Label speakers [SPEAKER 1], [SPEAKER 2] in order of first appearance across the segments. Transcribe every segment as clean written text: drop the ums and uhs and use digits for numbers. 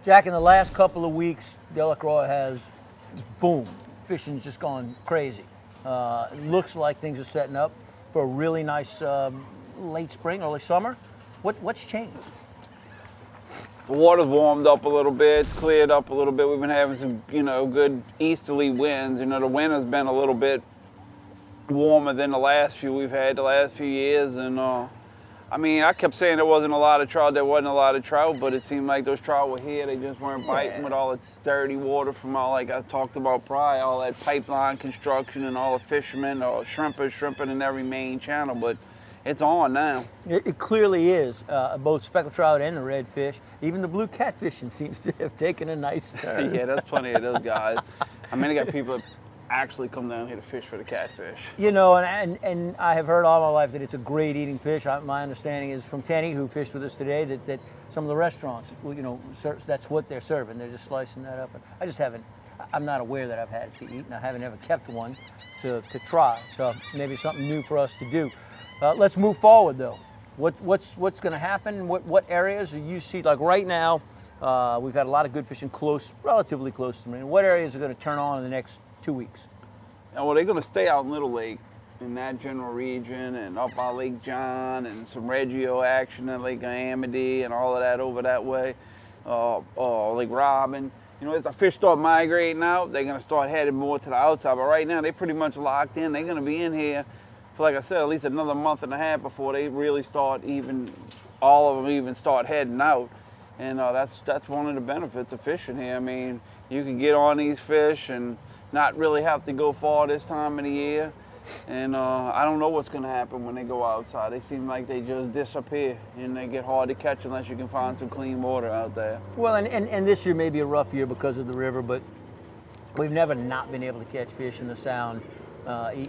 [SPEAKER 1] Jack, in the last couple of weeks, Delacroix has, boom, fishing's just gone crazy. It looks like things are setting up for a really nice late spring, early summer. What's changed?
[SPEAKER 2] The water's warmed up a little bit, cleared up a little bit. We've been having some, good easterly winds. The winter's been a little bit warmer than the last few we've had the last few years. And I kept saying there wasn't a lot of trout. There wasn't a lot of trout, but it seemed like those trout were here. They just weren't biting with all the dirty water from all, like I talked about prior, all that pipeline construction and all the fishermen or shrimping in every main channel. But it's on now.
[SPEAKER 1] It clearly is. Both speckled trout and the redfish. Even the blue catfishing seems to have taken a nice turn.
[SPEAKER 2] Yeah, there's plenty of those guys. They got people that actually come down here to fish for the catfish.
[SPEAKER 1] And I have heard all my life that it's a great eating fish. My understanding is from Tenny, who fished with us today, that some of the restaurants, that's what they're serving. They're just slicing that up. I just haven't. I'm not aware that I've had it to eat, and I haven't ever kept one to try. So maybe something new for us to do. Let's move forward, though. What's going to happen? What areas do you see? Like right now, we've had a lot of good fishing relatively close to Marina. What areas are going to turn on in the next 2 weeks?
[SPEAKER 2] Well, they're going to stay out in Little Lake, in that general region, and up by Lake John, and some Reggio action at Lake Amity, and all of that over that way. Lake Robin. As the fish start migrating out, they're going to start heading more to the outside. But right now, they're pretty much locked in. They're going to be in here for, like I said, at least another month and a half before they really start all of them even start heading out. And that's one of the benefits of fishing here. You can get on these fish and not really have to go far this time of the year. And I don't know what's going to happen when they go outside. They seem like they just disappear, and they get hard to catch unless you can find some clean water out there.
[SPEAKER 1] Well, and this year may be a rough year because of the river, but we've never not been able to catch fish in the Sound,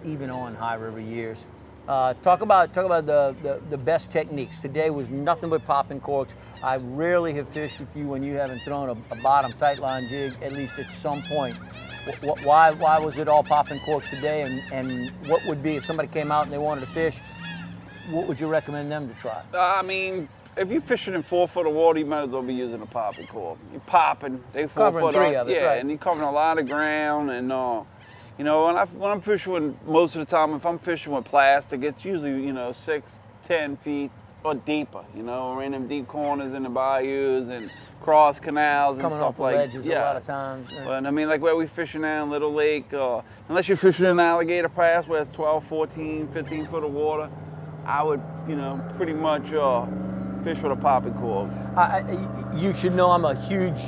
[SPEAKER 1] even on high river years. Talk about the best techniques. Today was nothing but popping corks. I rarely have fished with you when you haven't thrown a bottom tight line jig, at least at some point. Why was it all popping corks today? And what would be, if somebody came out and they wanted to fish, what would you recommend them to try?
[SPEAKER 2] If you're fishing in 4 foot of water, you might as well be using a popping cork. You're popping, they 4
[SPEAKER 1] covering
[SPEAKER 2] foot
[SPEAKER 1] 3
[SPEAKER 2] up,
[SPEAKER 1] of it,
[SPEAKER 2] yeah,
[SPEAKER 1] right.
[SPEAKER 2] And you're covering a lot of ground. And when I'm fishing most of the time, if I'm fishing with plastic, it's usually 6, 10 feet or deeper. We're in them deep corners in the bayous and cross canals and stuff like that.
[SPEAKER 1] Coming off the ledges a lot of times.
[SPEAKER 2] But like where we fishing now in Little Lake, unless you're fishing in Alligator Pass where it's 12, 14, 15 foot of water, I would, pretty much fish with a popping cork.
[SPEAKER 1] You should know I'm a huge,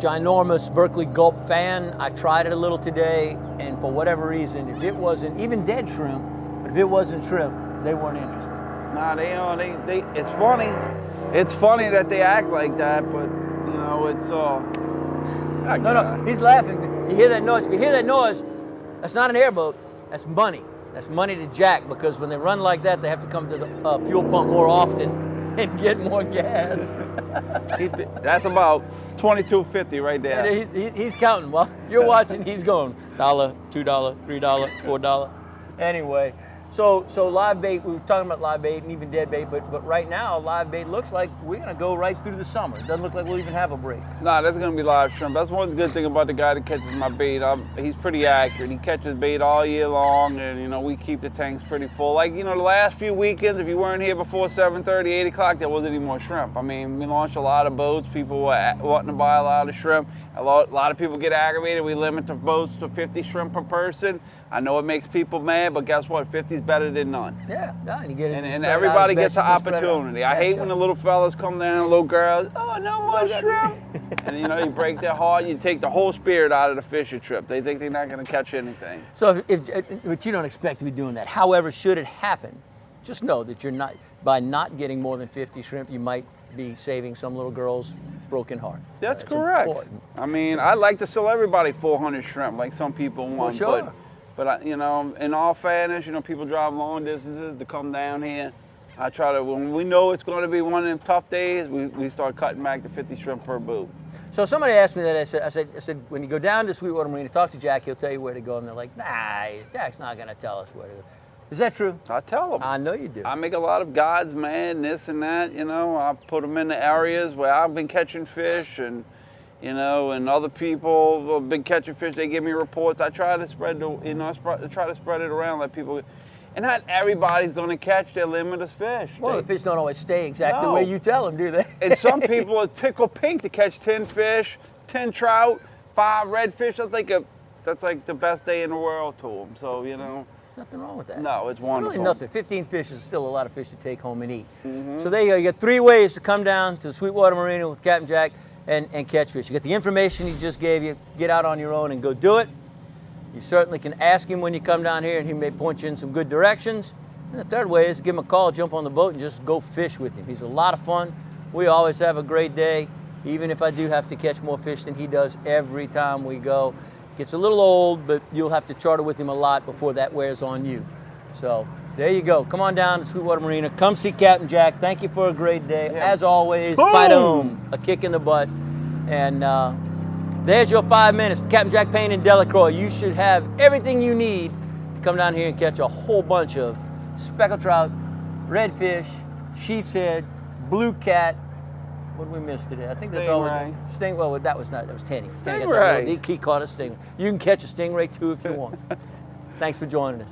[SPEAKER 1] ginormous Berkeley Gulp fan. I tried it a little today, and for whatever reason, if it wasn't, even dead shrimp, but if it wasn't shrimp, they weren't interested.
[SPEAKER 2] Nah, they it's funny. It's funny that they act like that, but it's
[SPEAKER 1] No, he's laughing. You hear that noise? If you hear that noise, that's not an airboat. That's money. That's money to Jack, because when they run like that, they have to come to the fuel pump more often and get more gas.
[SPEAKER 2] That's about $22.50 right there.
[SPEAKER 1] And he's counting. While you're watching, he's going $1, $2, $3, $4. Anyway. So live bait, we were talking about live bait and even dead bait, but right now live bait looks like we're going to go right through the summer. It doesn't look like we'll even have a break.
[SPEAKER 2] Nah, that's going to be live shrimp. That's one good thing about the guy that catches my bait. He's pretty accurate. He catches bait all year long, and we keep the tanks pretty full. Like, the last few weekends, if you weren't here before 7:30, 8 o'clock, there wasn't any more shrimp. We launched a lot of boats. People were wanting to buy a lot of shrimp. A lot of people get aggravated. We limit the boats to 50 shrimp per person. I know it makes people mad, but guess what? 50 is better than none.
[SPEAKER 1] Yeah, and you get it.
[SPEAKER 2] And everybody gets an opportunity. I hate when the little fellas come down, little girls, oh, no more shrimp. And you break their heart, you take the whole spirit out of the fishing trip. They think they're not going to catch anything.
[SPEAKER 1] So but you don't expect to be doing that. However, should it happen, just know that you're not, by not getting more than 50 shrimp, you might be saving some little girl's broken heart.
[SPEAKER 2] That's correct. Important. I'd like to sell everybody 400 shrimp like some people want.
[SPEAKER 1] Well, sure.
[SPEAKER 2] But in all fairness, people drive long distances to come down here. I try to, when we know it's going to be one of them tough days, we start cutting back to 50 shrimp per boat.
[SPEAKER 1] So somebody asked me that. I said, when you go down to Sweetwater Marina, talk to Jack. He'll tell you where to go. And they're like, nah, Jack's not going to tell us where to go. Is that true?
[SPEAKER 2] I tell them.
[SPEAKER 1] I know you do.
[SPEAKER 2] I make a lot of guides, man, this and that, you know. I put them in the areas where I've been catching fish, and, you know, and other people have been catching fish. They give me reports. I try to spread the, you know, try to spread it around, let people. And not everybody's going to catch their limitless fish.
[SPEAKER 1] Well, the fish don't always stay exactly the
[SPEAKER 2] No.
[SPEAKER 1] way you tell them, do they?
[SPEAKER 2] And some people are tickle pink to catch 10 fish, 10 trout, 5 redfish. That's like the best day in the world to them. So, you know.
[SPEAKER 1] Nothing wrong with that.
[SPEAKER 2] No, it's wonderful.
[SPEAKER 1] Really nothing. 15 fish is still a lot of fish to take home and eat. So there you go. You got 3 ways to come down to the Sweetwater Marina with Capt and Jack and catch fish. You got the information he just gave you. Get out on your own and go do it. You certainly can ask him when you come down here, and he may point you in some good directions. And the third way is give him a call, jump on the boat, and just go fish with him. He's a lot of fun. We always have a great day, even if I do have to catch more fish than he does every time we go. Gets a little old, but you'll have to charter with him a lot before that wears on you. So there you go. Come on down to Sweetwater Marina. Come see Capt and Jack. Thank you for a great day.
[SPEAKER 2] Yeah.
[SPEAKER 1] As always,
[SPEAKER 2] Boom!
[SPEAKER 1] fight home, a kick in the butt. And there's your 5 minutes. Capt and Jack, Payne, and Delacroix. You should have everything you need to come down here and catch a whole bunch of speckled trout, redfish, sheep's head, blue cat. What did we miss today? I think that's all.
[SPEAKER 2] Stingray.
[SPEAKER 1] Well, that was Tenny.
[SPEAKER 2] Stingray.
[SPEAKER 1] He caught a stingray. You can catch a stingray too if you want. Thanks for joining us.